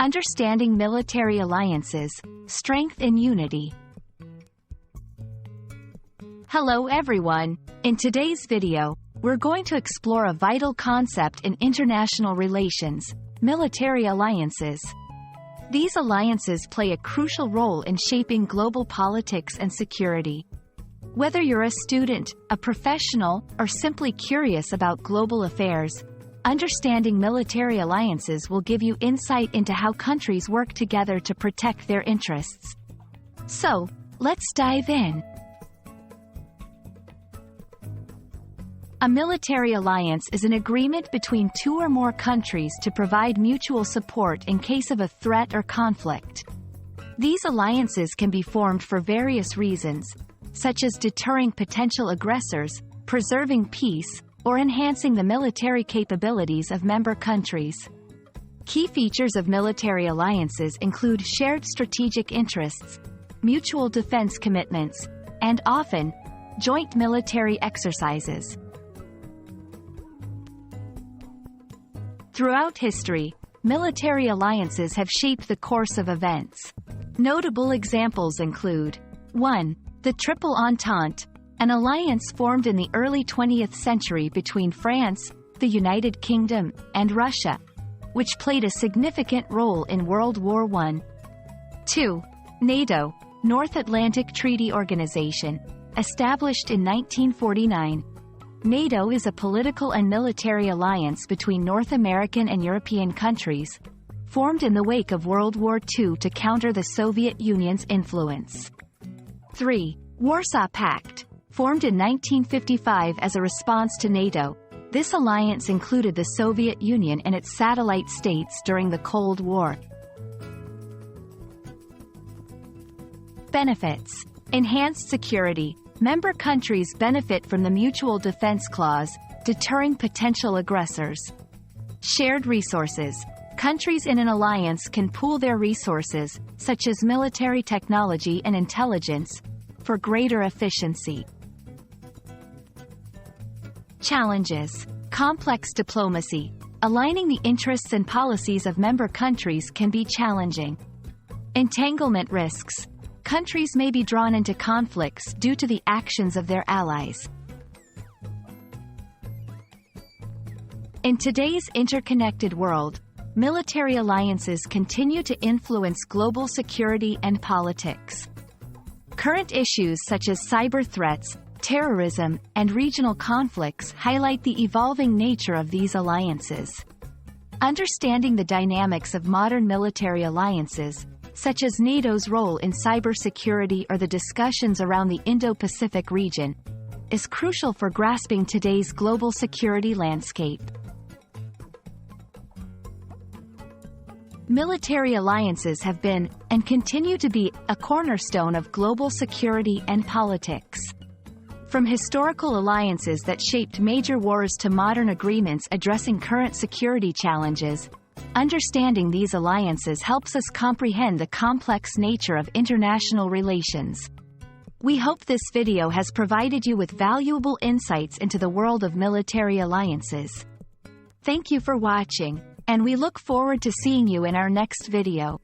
Understanding military alliances, strength and unity. Hello everyone. In today's video, we're going to explore a vital concept in international relations: military alliances. These alliances play a crucial role in shaping global politics and security. Whether you're a student, a professional, or simply curious about global affairs, understanding military alliances will give you insight into how countries work together to protect their interests. So, let's dive in. A military alliance is an agreement between two or more countries to provide mutual support in case of a threat or conflict. These alliances can be formed for various reasons, such as deterring potential aggressors, preserving peace, or enhancing the military capabilities of member countries. Key features of military alliances include shared strategic interests, mutual defense commitments, and often, joint military exercises. Throughout history, military alliances have shaped the course of events. Notable examples include 1. The Triple Entente, an alliance formed in the early 20th century between France, the United Kingdom, and Russia, which played a significant role in World War I. 2. NATO, North Atlantic Treaty Organization, established in 1949. NATO is a political and military alliance between North American and European countries, formed in the wake of World War II to counter the Soviet Union's influence. 3. Warsaw Pact, formed in 1955 as a response to NATO. This alliance included the Soviet Union and its satellite states during the Cold War. Benefits: enhanced security. Member countries benefit from the Mutual Defense Clause, deterring potential aggressors. Shared resources. Countries in an alliance can pool their resources, such as military technology and intelligence, for greater efficiency. Challenges: complex diplomacy. Aligning the interests and policies of member countries can be challenging. Entanglement risks. Countries may be drawn into conflicts due to the actions of their allies. In today's interconnected world, military alliances continue to influence global security and politics. Current issues such as cyber threats, terrorism, and regional conflicts highlight the evolving nature of these alliances. Understanding the dynamics of modern military alliances, such as NATO's role in cybersecurity or the discussions around the Indo-Pacific region, is crucial for grasping today's global security landscape. Military alliances have been, and continue to be, a cornerstone of global security and politics. From historical alliances that shaped major wars to modern agreements addressing current security challenges, understanding these alliances helps us comprehend the complex nature of international relations. We hope this video has provided you with valuable insights into the world of military alliances. Thank you for watching, and we look forward to seeing you in our next video.